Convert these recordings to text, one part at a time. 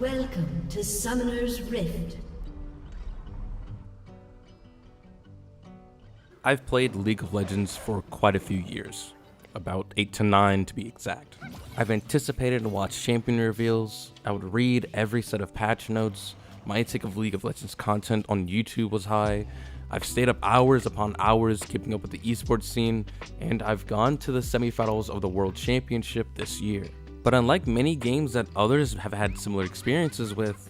Welcome to Summoner's Rift. I've played League of Legends for quite a few years, about 8 to 9 to be exact. I've anticipated and watched champion reveals, I would read every set of patch notes, my intake of League of Legends content on YouTube was high, I've stayed up hours upon hours keeping up with the esports scene, and I've gone to the semifinals of the World Championship this year. But unlike many games that others have had similar experiences with,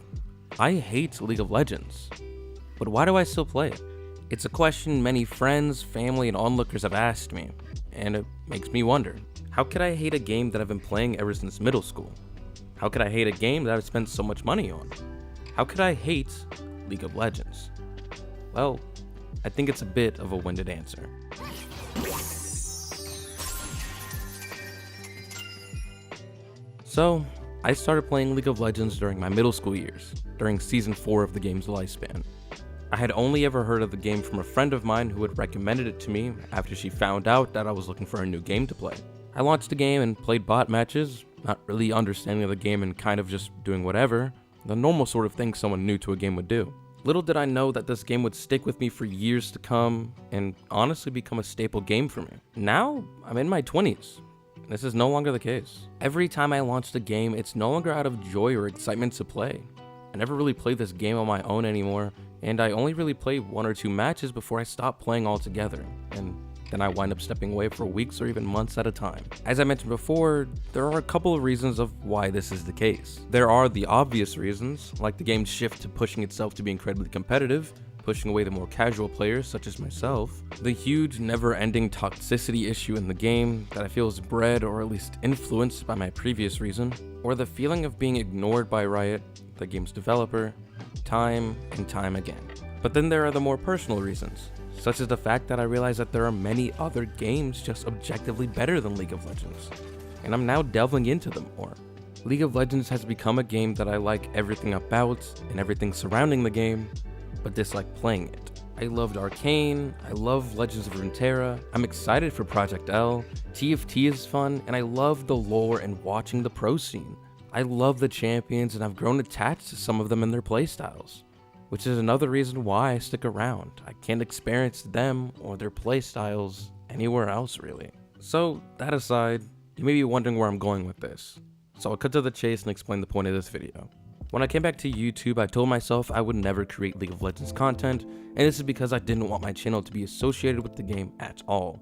I hate League of Legends. But why do I still play it? It's a question many friends, family, and onlookers have asked me, and it makes me wonder, how could I hate a game that I've been playing ever since middle school? How could I hate a game that I've spent so much money on? How could I hate League of Legends? Well, I think it's a bit of a winded answer. So, I started playing League of Legends during my middle school years, during Season 4 of the game's lifespan. I had only ever heard of the game from a friend of mine who had recommended it to me after she found out that I was looking for a new game to play. I launched the game and played bot matches, not really understanding the game and kind of just doing whatever, the normal sort of thing someone new to a game would do. Little did I know that this game would stick with me for years to come and honestly become a staple game for me. Now, I'm in my 20s. This is no longer the case. Every time I launch the game, it's no longer out of joy or excitement to play. I never really play this game on my own anymore, and I only really play 1 or 2 matches before I stop playing altogether, and then I wind up stepping away for weeks or even months at a time. As I mentioned before, there are a couple of reasons of why this is the case. There are the obvious reasons, like the game's shift to pushing itself to be incredibly competitive, pushing away the more casual players such as myself, the huge never-ending toxicity issue in the game that I feel is bred or at least influenced by my previous reason, or the feeling of being ignored by Riot, the game's developer, time and time again. But then there are the more personal reasons, such as the fact that I realize that there are many other games just objectively better than League of Legends, and I'm now delving into them more. League of Legends has become a game that I like everything about and everything surrounding the game, but dislike playing it. I loved Arcane, I love Legends of Runeterra, I'm excited for Project L, TFT is fun, and I love the lore and watching the pro scene. I love the champions and I've grown attached to some of them and their playstyles, which is another reason why I stick around. I can't experience them or their playstyles anywhere else really. So that aside, you may be wondering where I'm going with this, so I'll cut to the chase and explain the point of this video. When I came back to YouTube, I told myself I would never create League of Legends content, and this is because I didn't want my channel to be associated with the game at all,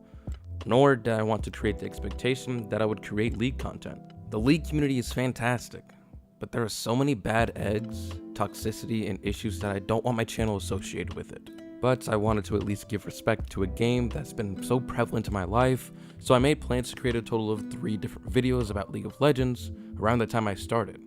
nor did I want to create the expectation that I would create League content. The League community is fantastic, but there are so many bad eggs, toxicity, and issues that I don't want my channel associated with it. But I wanted to at least give respect to a game that's been so prevalent in my life, so I made plans to create a total of 3 different videos about League of Legends around the time I started.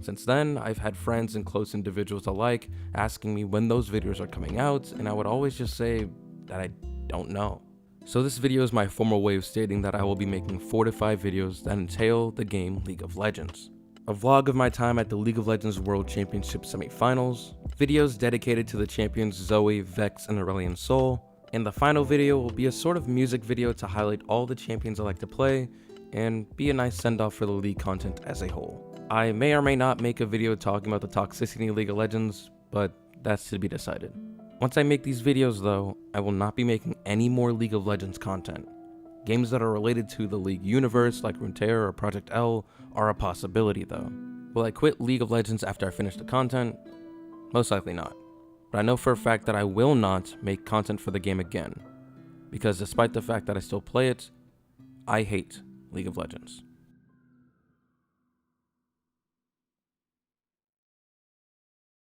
Since then, I've had friends and close individuals alike asking me when those videos are coming out, and I would always just say that I don't know. So this video is my formal way of stating that I will be making 4 to 5 videos that entail the game League of Legends. A vlog of my time at the League of Legends World Championship semifinals, videos dedicated to the champions Zoe, Vex, and Aurelion Sol, and the final video will be a sort of music video to highlight all the champions I like to play, and be a nice send-off for the League content as a whole. I may or may not make a video talking about the toxicity in League of Legends, but that's to be decided. Once I make these videos though, I will not be making any more League of Legends content. Games that are related to the League universe like Runeterra or Project L are a possibility though. Will I quit League of Legends after I finish the content? Most likely not. But I know for a fact that I will not make content for the game again, because despite the fact that I still play it, I hate League of Legends.